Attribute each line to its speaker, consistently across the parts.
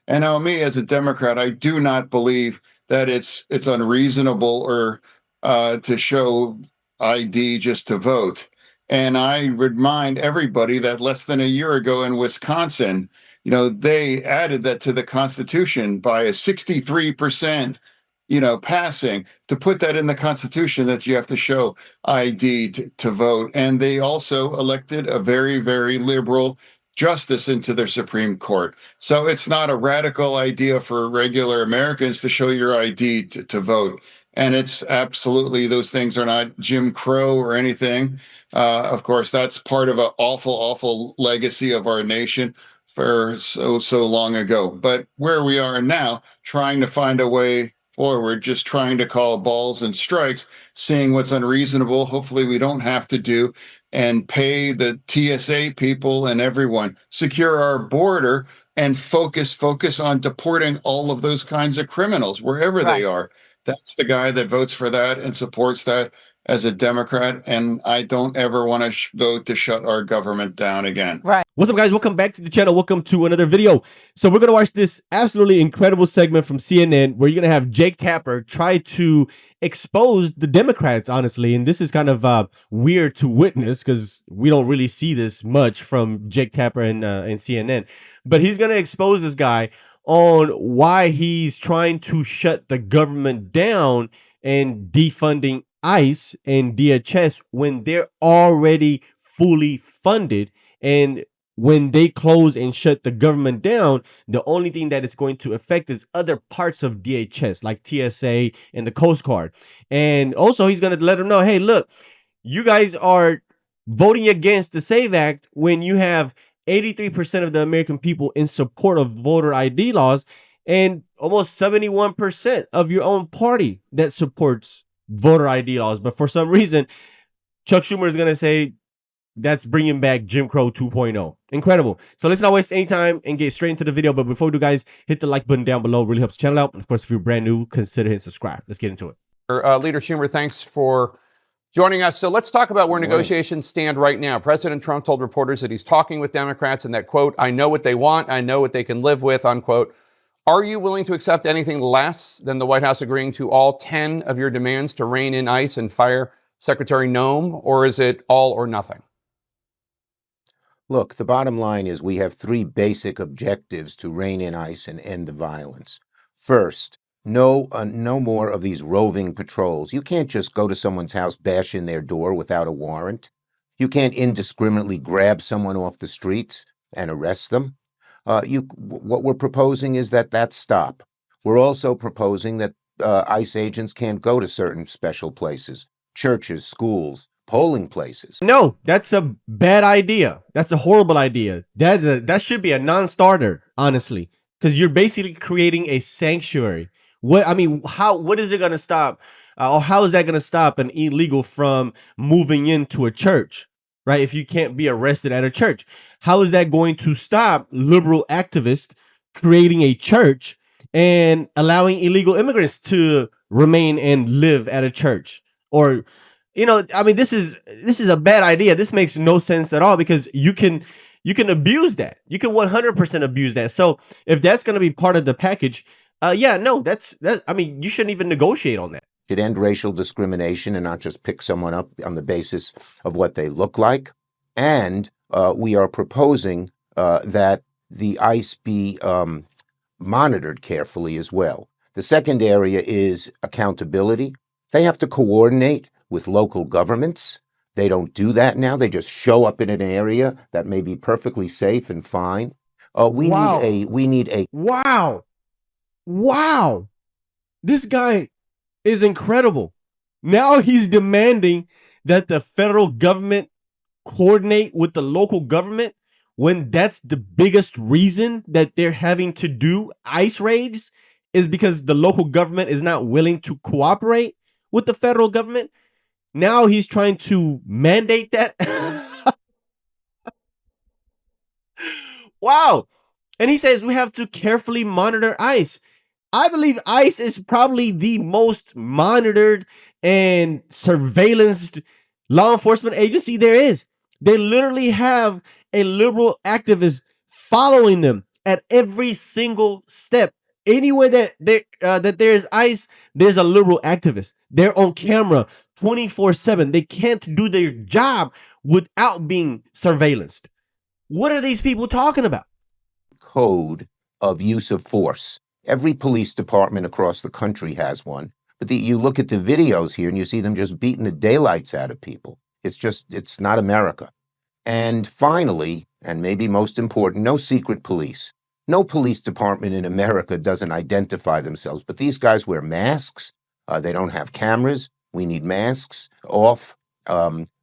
Speaker 1: And now, me as a Democrat, I do not believe that it's unreasonable or to show ID just to vote. And I remind everybody that less than a year ago in Wisconsin, they added that to the Constitution by a 63%, passing, to put that in the Constitution that you have to show ID to vote. And they also elected a very, very liberal justice into their Supreme Court. So it's not a radical idea for regular Americans to show your ID to vote. And it's absolutely, those things are not Jim Crow or anything. Of course, that's part of an awful, awful legacy of our nation for so long ago. But where we are now, trying to find a way forward, just trying to call balls and strikes, seeing what's unreasonable, hopefully we don't have to do, and pay the TSA people and everyone, secure our border, and focus on deporting all of those kinds of criminals wherever they are. That's the guy that votes for that and supports that as a Democrat. And I don't ever want to vote to shut our government down again.
Speaker 2: Right. What's up, guys? Welcome back to the channel. Welcome to another video. So we're going to watch this absolutely incredible segment from CNN where you're going to have Jake Tapper try to expose the Democrats, honestly. And this is kind of weird to witness because we don't really see this much from Jake Tapper and CNN. But he's going to expose this guy on why he's trying to shut the government down and defunding ICE and DHS when they're already fully funded. And when they close and shut the government down, the only thing that it's going to affect is other parts of DHS like TSA and the Coast Guard. And also he's going to let them know, hey, look, you guys are voting against the SAVE Act when you have 83% of the American people in support of voter ID laws and almost 71% of your own party that supports voter ID laws. But for some reason, Chuck Schumer is going to say that's bringing back Jim Crow 2.0. Incredible. So let's not waste any time and get straight into the video. But before we do, guys, hit the like button down below. It really helps the channel out. And of course, if you're brand new, consider hitting subscribe. Let's get into it.
Speaker 3: Leader Schumer, thanks for joining us. So let's talk about where negotiations stand right now. President Trump told reporters that he's talking with Democrats and that, quote, I know what they want. I know what they can live with, unquote. Are you willing to accept anything less than the White House agreeing to all 10 of your demands to rein in ICE and fire Secretary Noem, or is it all or nothing?
Speaker 4: Look, the bottom line is we have three basic objectives to rein in ICE and end the violence. First, no more of these roving patrols. You can't just go to someone's house, bash in their door without a warrant. You can't indiscriminately grab someone off the streets and arrest them. What we're proposing is that stop. We're also proposing that ICE agents can't go to certain special places, churches, schools, polling places.
Speaker 2: No, that's a bad idea. That's a horrible idea. That should be a non-starter, honestly, because you're basically creating a sanctuary. What is it going to stop? Or how is that going to stop an illegal from moving into a church? Right? If you can't be arrested at a church, how is that going to stop liberal activists creating a church and allowing illegal immigrants to remain and live at a church? Or, this is a bad idea. This makes no sense at all because you can abuse that. You can 100% abuse that. So if that's going to be part of the package, you shouldn't even negotiate on that.
Speaker 4: Should end racial discrimination and not just pick someone up on the basis of what they look like. And we are proposing that the ICE be monitored carefully as well. The second area is accountability. They have to coordinate with local governments. They don't do that now. They just show up in an area that may be perfectly safe and fine. Wow.
Speaker 2: This guy is incredible. Now he's demanding that the federal government coordinate with the local government when that's the biggest reason that they're having to do ICE raids is because the local government is not willing to cooperate with the federal government. Now he's trying to mandate that. Wow. And he says we have to carefully monitor ICE. I believe ICE is probably the most monitored and surveillanced law enforcement agency there is. They literally have a liberal activist following them at every single step. Anywhere that there's ICE, there's a liberal activist. They're on camera 24/7. They can't do their job without being surveillanced. What are these people talking about?
Speaker 4: Code of use of force. Every police department across the country has one. But you look at the videos here and you see them just beating the daylights out of people. It's not America. And finally, and maybe most important, no secret police. No police department in America doesn't identify themselves, but these guys wear masks. They don't have cameras. We need masks off.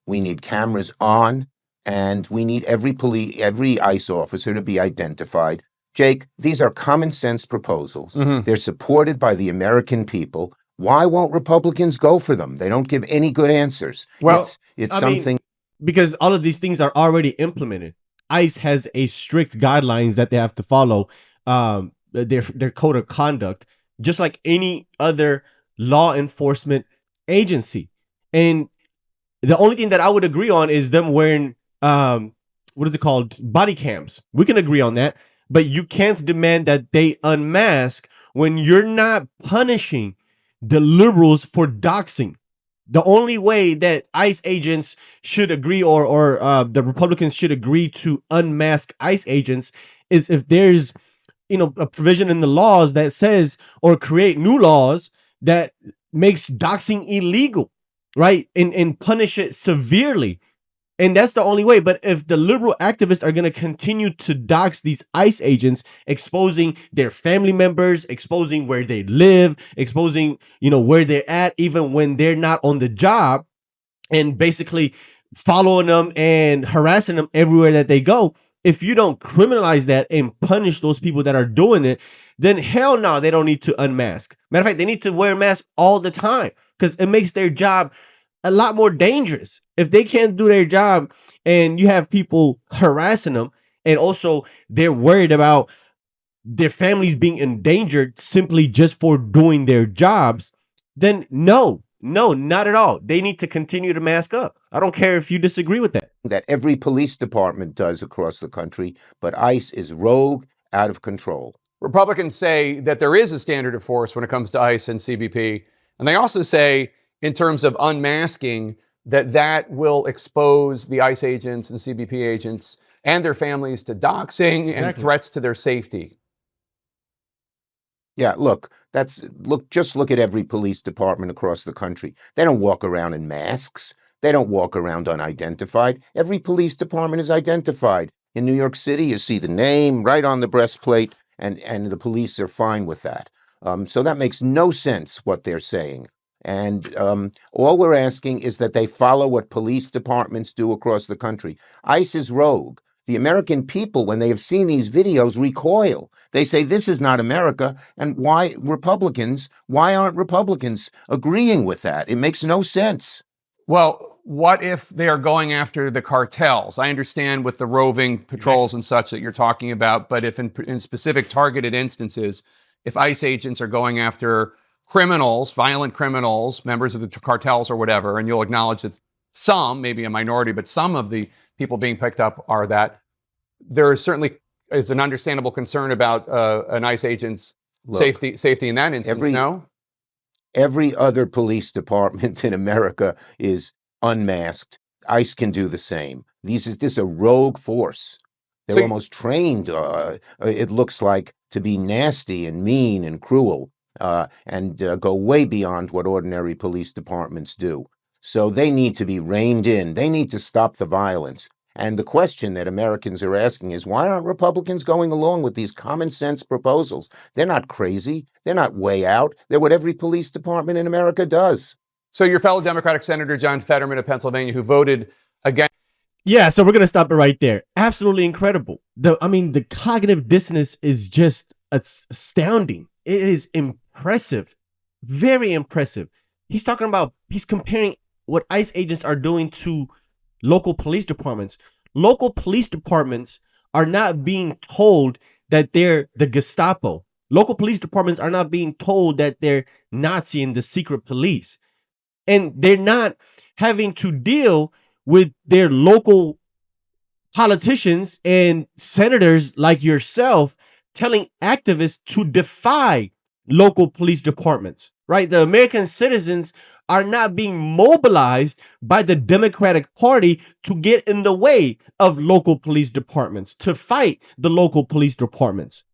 Speaker 4: We need cameras on, and we need every ICE officer to be identified. Jake, these are common sense proposals. They're supported by the American people. Why won't Republicans go for them? They don't give any good answers.
Speaker 2: Well,
Speaker 4: it's something.
Speaker 2: Because all of these things are already implemented. ICE has a strict guidelines that they have to follow, their code of conduct, just like any other law enforcement agency. And the only thing that I would agree on is them wearing, what is it called? Body cams. We can agree on that, but you can't demand that they unmask when you're not punishing the liberals for doxing. The only way that ICE agents should agree, or the Republicans should agree to unmask ICE agents, is if there's, a provision in the laws that says, or create new laws that makes doxing illegal, right? And punish it severely. And that's the only way. But if the liberal activists are going to continue to dox these ICE agents, exposing their family members, exposing where they live, exposing, where they're at, even when they're not on the job, and basically following them and harassing them everywhere that they go, if you don't criminalize that and punish those people that are doing it, then hell no, they don't need to unmask. Matter of fact, they need to wear a mask all the time, because it makes their job a lot more dangerous. If they can't do their job and you have people harassing them, and also they're worried about their families being endangered simply just for doing their jobs, then no, not at all. They need to continue to mask up. I don't care if you disagree with that.
Speaker 4: That every police department does across the country, but ICE is rogue, out of control.
Speaker 3: Republicans say that there is a standard of force when it comes to ICE and CBP. And they also say, in terms of unmasking, that will expose the ICE agents and CBP agents and their families to doxing and threats to their safety.
Speaker 4: Yeah, just look at every police department across the country. They don't walk around in masks. They don't walk around unidentified. Every police department is identified. In New York City, you see the name right on the breastplate, and the police are fine with that. So that makes no sense what they're saying. And all we're asking is that they follow what police departments do across the country. ICE is rogue. The American people, when they have seen these videos, recoil. They say, this is not America. And why aren't Republicans agreeing with that? It makes no sense.
Speaker 3: Well, what if they are going after the cartels? I understand with the roving patrols and such that you're talking about, but if in specific targeted instances, if ICE agents are going after criminals, violent criminals, members of the cartels or whatever, and you'll acknowledge that some, maybe a minority, but some of the people being picked up are that, there certainly is an understandable concern about an ICE agent's safety in that instance, no?
Speaker 4: Every other police department in America is unmasked. ICE can do the same. This is a rogue force. They're almost trained, it looks like, to be nasty and mean and cruel, and go way beyond what ordinary police departments do. So they need to be reined in. They need to stop the violence. And the question that Americans are asking is, why aren't Republicans going along with these common sense proposals? They're not crazy. They're not way out. They're what every police department in America does.
Speaker 3: So your fellow Democratic Senator John Fetterman of Pennsylvania, who voted against.
Speaker 2: Yeah, so we're going to stop it right there. Absolutely incredible. The cognitive dissonance is just astounding. It is impressive. Very impressive. He's comparing what ICE agents are doing to local police departments. Local police departments are not being told that they're the Gestapo. Local police departments are not being told that they're Nazi and the secret police. And they're not having to deal with their local politicians and senators like yourself telling activists to defy local police departments, right? The American citizens are not being mobilized by the Democratic Party to get in the way of local police departments, to fight the local police departments.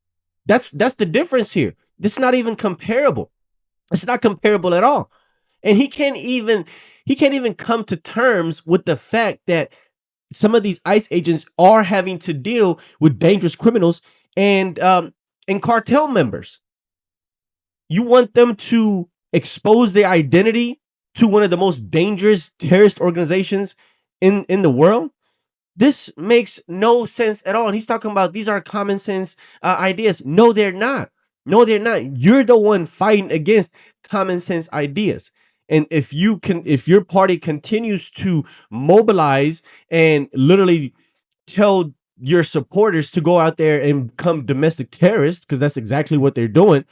Speaker 2: That's the difference here. It's not even comparable. It's not comparable at all. And he can't even come to terms with the fact that some of these ICE agents are having to deal with dangerous criminals and cartel members. You want them to expose their identity to one of the most dangerous terrorist organizations in the world? This makes no sense at all. And he's talking about these are common sense ideas. No, they're not. No, they're not. You're the one fighting against common sense ideas. And if your party continues to mobilize and literally tell your supporters to go out there and become domestic terrorists, because that's exactly what they're doing,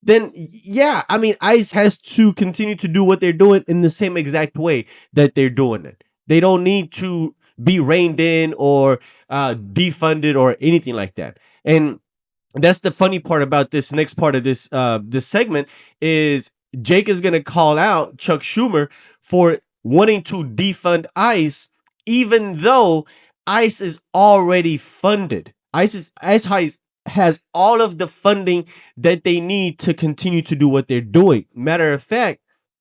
Speaker 2: then yeah, I mean, ICE has to continue to do what they're doing in the same exact way that they're doing it. They don't need to be reined in or defunded or anything like that. And that's the funny part about this next part of this segment is Jake is going to call out Chuck Schumer for wanting to defund ICE, even though ICE is already funded. ICE has all of the funding that they need to continue to do what they're doing. Matter of fact,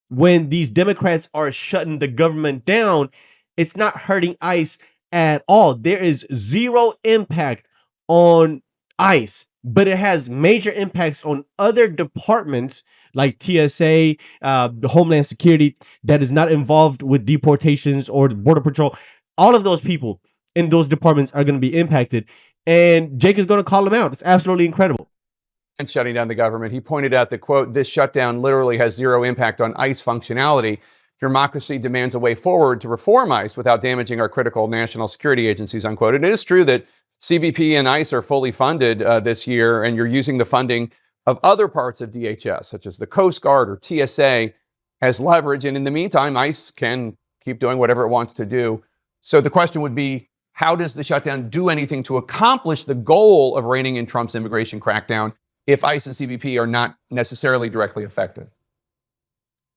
Speaker 2: when these Democrats are shutting the government down, it's not hurting ICE at all. There is zero impact on ICE, but it has major impacts on other departments like TSA, the Homeland Security, that is not involved with deportations or the Border Patrol. All of those people in those departments are going to be impacted. And Jake is going to call them out. It's absolutely incredible.
Speaker 3: And shutting down the government. He pointed out that, quote, this shutdown literally has zero impact on ICE functionality. Democracy demands a way forward to reform ICE without damaging our critical national security agencies, unquote. And it is true that CBP and ICE are fully funded this year, and you're using the funding of other parts of DHS, such as the Coast Guard or TSA, as leverage. And in the meantime, ICE can keep doing whatever it wants to do. So the question would be, how does the shutdown do anything to accomplish the goal of reining in Trump's immigration crackdown if ICE and CBP are not necessarily directly affected?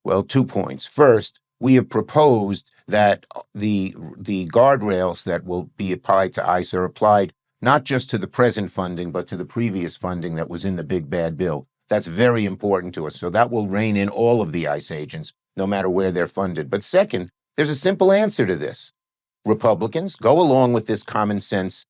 Speaker 4: Well, 2 points. First, we have proposed that the guardrails that will be applied to ICE are applied not just to the present funding, but to the previous funding that was in the big bad bill. That's very important to us. So that will rein in all of the ICE agents, no matter where they're funded. But second, there's a simple answer to this. Republicans, go along with these common sense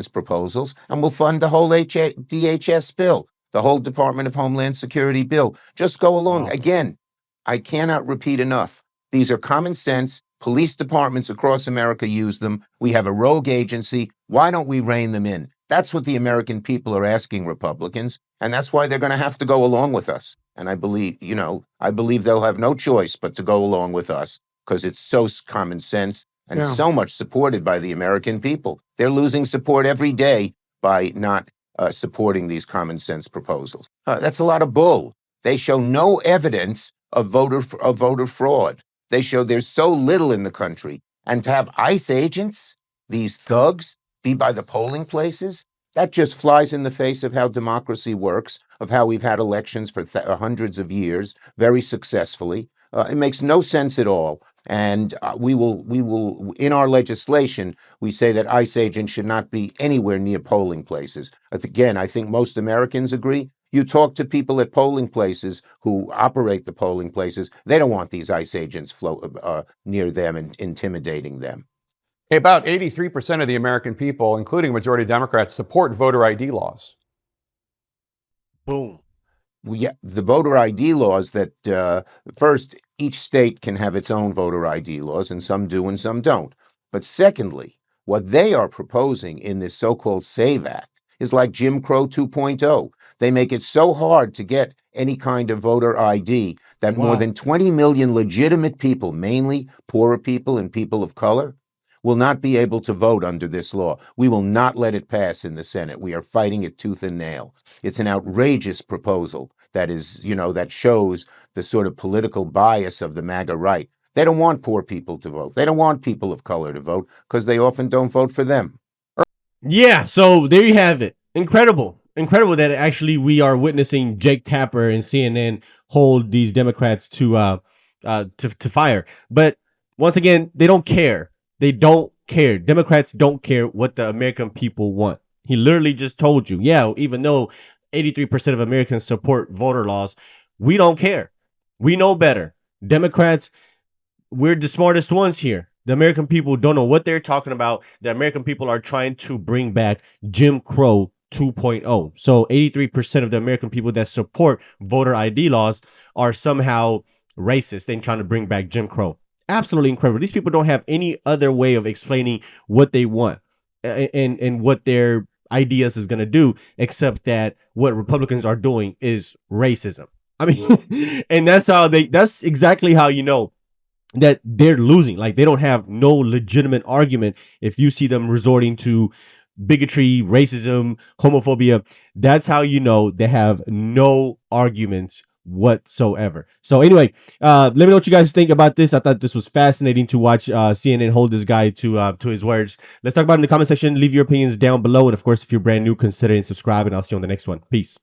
Speaker 4: proposals, and we'll fund the whole DHS bill, the whole Department of Homeland Security bill. Just go along. Again, I cannot repeat enough. These are common sense. Police departments across America use them. We have a rogue agency. Why don't we rein them in? That's what the American people are asking Republicans, and that's why they're going to have to go along with us. And I believe they'll have no choice but to go along with us because it's so common sense and so much supported by the American people. They're losing support every day by not supporting these common sense proposals. That's a lot of bull. They show no evidence of voter fraud. They show there's so little in the country. And to have ICE agents, these thugs, be by the polling places, that just flies in the face of how democracy works, of how we've had elections for hundreds of years, very successfully. It makes no sense at all. And we will, in our legislation, we say that ICE agents should not be anywhere near polling places. Again, I think most Americans agree. You talk to people at polling places who operate the polling places, they don't want these ICE agents near them and intimidating them.
Speaker 3: About 83% of the American people, including a majority of Democrats, support voter ID laws.
Speaker 2: Boom.
Speaker 4: Yeah, the voter ID laws that, first, each state can have its own voter ID laws, and some do and some don't. But secondly, what they are proposing in this so-called SAVE Act is like Jim Crow 2.0. They make it so hard to get any kind of voter ID that more than 20 million legitimate people, mainly poorer people and people of color, will not be able to vote under this law. We will not let it pass in the Senate. We are fighting it tooth and nail. It's an outrageous proposal that is, that shows the sort of political bias of the MAGA right. They don't want poor people to vote. They don't want people of color to vote because they often don't vote for them.
Speaker 2: Yeah, so there you have it. Incredible that actually we are witnessing Jake Tapper and CNN hold these Democrats to fire. But once again, they don't care. They don't care. Democrats don't care what the American people want. He literally just told you, yeah, even though 83% of Americans support voter laws, we don't care. We know better. Democrats, we're the smartest ones here. The American people don't know what they're talking about. The American people are trying to bring back Jim Crow 2.0. So 83% of the American people that support voter ID laws are somehow racist and trying to bring back Jim Crow. Absolutely incredible. These people don't have any other way of explaining what they want and what their ideas is going to do, except that what Republicans are doing is racism. I mean, and that's exactly how you know that they're losing. Like, they don't have no legitimate argument. If you see them resorting to bigotry, racism, homophobia, that's how you know they have no arguments whatsoever. So anyway, let me know what you guys think about this. I thought this was fascinating to watch CNN hold this guy to his words. Let's talk about it in the comment section. Leave your opinions down below. And of course, if you're brand new, consider and subscribe, and I'll see you on the next one. Peace.